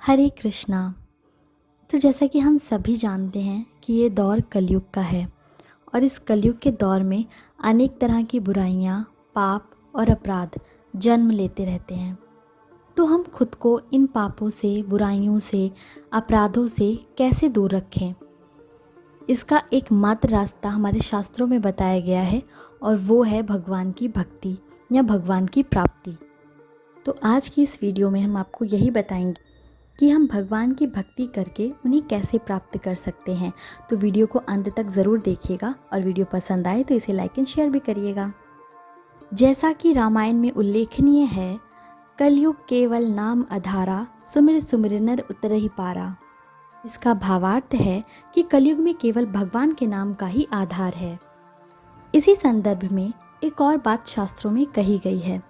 हरे कृष्णा। तो जैसा कि हम सभी जानते हैं कि ये दौर कलयुग का है और इस कलयुग के दौर में अनेक तरह की बुराइयां, पाप और अपराध जन्म लेते रहते हैं। तो हम खुद को इन पापों से, बुराइयों से, अपराधों से कैसे दूर रखें? इसका एकमात्र रास्ता हमारे शास्त्रों में बताया गया है और वो है भगवान की भक्ति या भगवान की प्राप्ति। तो आज की इस वीडियो में हम आपको यही बताएंगे कि हम भगवान की भक्ति करके उन्हें कैसे प्राप्त कर सकते हैं। तो वीडियो को अंत तक ज़रूर देखिएगा और वीडियो पसंद आए तो इसे लाइक एंड शेयर भी करिएगा। जैसा कि रामायण में उल्लेखनीय है, कलयुग केवल नाम आधारा, सुमिर सुमिर नर उतरहि पारा। इसका भावार्थ है कि कलयुग में केवल भगवान के नाम का ही आधार है। इसी संदर्भ में एक और बात शास्त्रों में कही गई है,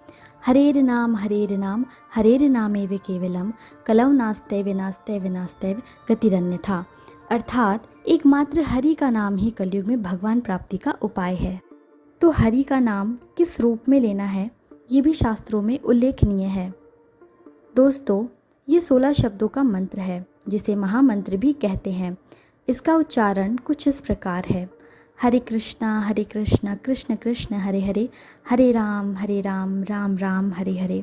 हरेर नाम हरेर नामेव केवलम कलौ नास्तेव नास्तेव नास्तेव गतिरन्यथा। अर्थात एकमात्र हरि का नाम ही कलयुग में भगवान प्राप्ति का उपाय है। तो हरि का नाम किस रूप में लेना है, ये भी शास्त्रों में उल्लेखनीय है। दोस्तों, ये 16 शब्दों का मंत्र है जिसे महामंत्र भी कहते हैं। इसका उच्चारण कुछ इस प्रकार है, हरे कृष्णा कृष्ण कृष्ण हरे हरे, हरे राम राम राम हरे हरे।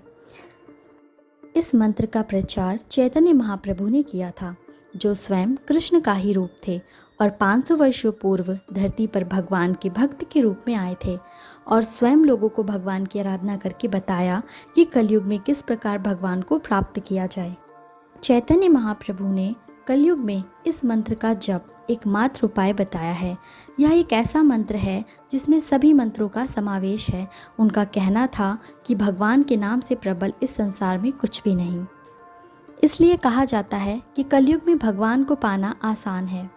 इस मंत्र का प्रचार चैतन्य महाप्रभु ने किया था, जो स्वयं कृष्ण का ही रूप थे और 500 वर्षों पूर्व धरती पर भगवान के भक्त के रूप में आए थे और स्वयं लोगों को भगवान की आराधना करके बताया कि कलयुग में किस प्रकार भगवान को प्राप्त किया जाए। चैतन्य महाप्रभु ने कलयुग में इस मंत्र का जप एकमात्र उपाय बताया है। यह एक ऐसा मंत्र है जिसमें सभी मंत्रों का समावेश है। उनका कहना था कि भगवान के नाम से प्रबल इस संसार में कुछ भी नहीं। इसलिए कहा जाता है कि कलयुग में भगवान को पाना आसान है,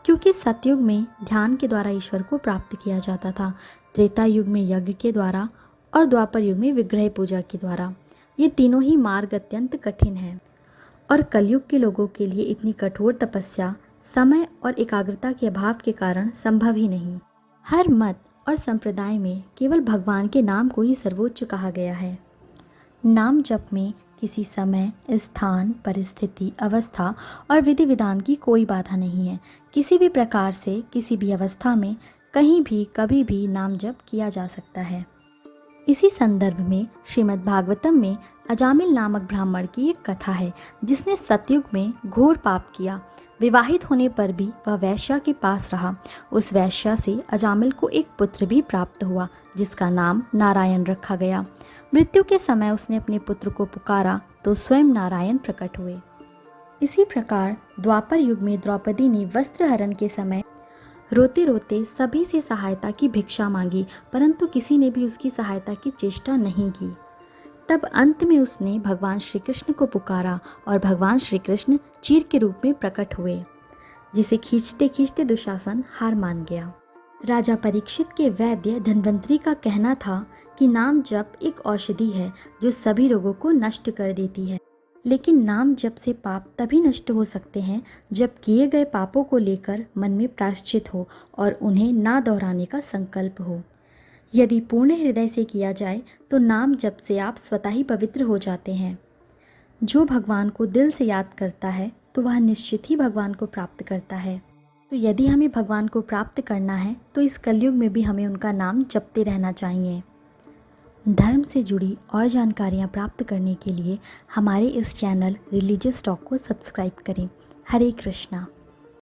क्योंकि सतयुग में ध्यान के द्वारा ईश्वर को प्राप्त किया जाता था, त्रेता युग में यज्ञ के द्वारा और द्वापर युग में विग्रह पूजा के द्वारा। ये तीनों ही मार्ग अत्यंत कठिन हैं और कलयुग के लोगों के लिए इतनी कठोर तपस्या समय और एकाग्रता के अभाव के कारण संभव ही नहीं। हर मत और संप्रदाय में केवल भगवान के नाम को ही सर्वोच्च कहा गया है। नाम जप में किसी समय, स्थान, परिस्थिति, अवस्था और विधि विधान की कोई बाधा नहीं है। किसी भी प्रकार से, किसी भी अवस्था में, कहीं भी, कभी भी नाम जप किया जा सकता है। इसी संदर्भ में श्रीमद् भागवतम में अजामिल नामक ब्राह्मण की एक कथा है, जिसने सतयुग में घोर पाप किया। विवाहित होने पर भी वह वैश्या के पास रहा। उस वैश्या से अजामिल को एक पुत्र भी प्राप्त हुआ, जिसका नाम नारायण रखा गया। मृत्यु के समय उसने अपने पुत्र को पुकारा तो स्वयं नारायण प्रकट हुए। इसी प्रकार द्वापर युग में द्रौपदी ने वस्त्र हरण के समय रोते रोते सभी से सहायता की भिक्षा मांगी, परंतु किसी ने भी उसकी सहायता की चेष्टा नहीं की। तब अंत में उसने भगवान श्री कृष्ण को पुकारा और भगवान श्री कृष्ण चीर के रूप में प्रकट हुए, जिसे खींचते खींचते दुशासन हार मान गया। राजा परीक्षित के वैद्य धन्वंतरी का कहना था कि नाम जप एक औषधि है जो सभी रोगों को नष्ट कर देती है। लेकिन नाम जप से पाप तभी नष्ट हो सकते हैं जब किए गए पापों को लेकर मन में प्रायश्चित हो और उन्हें ना दोहराने का संकल्प हो। यदि पूर्ण हृदय से किया जाए तो नाम जप से आप स्वतः ही पवित्र हो जाते हैं। जो भगवान को दिल से याद करता है तो वह निश्चित ही भगवान को प्राप्त करता है। तो यदि हमें भगवान को प्राप्त करना है तो इस कलयुग में भी हमें उनका नाम जपते रहना चाहिए। धर्म से जुड़ी और जानकारियाँ प्राप्त करने के लिए हमारे इस चैनल रिलीजियस टॉक को सब्सक्राइब करें। हरे कृष्णा।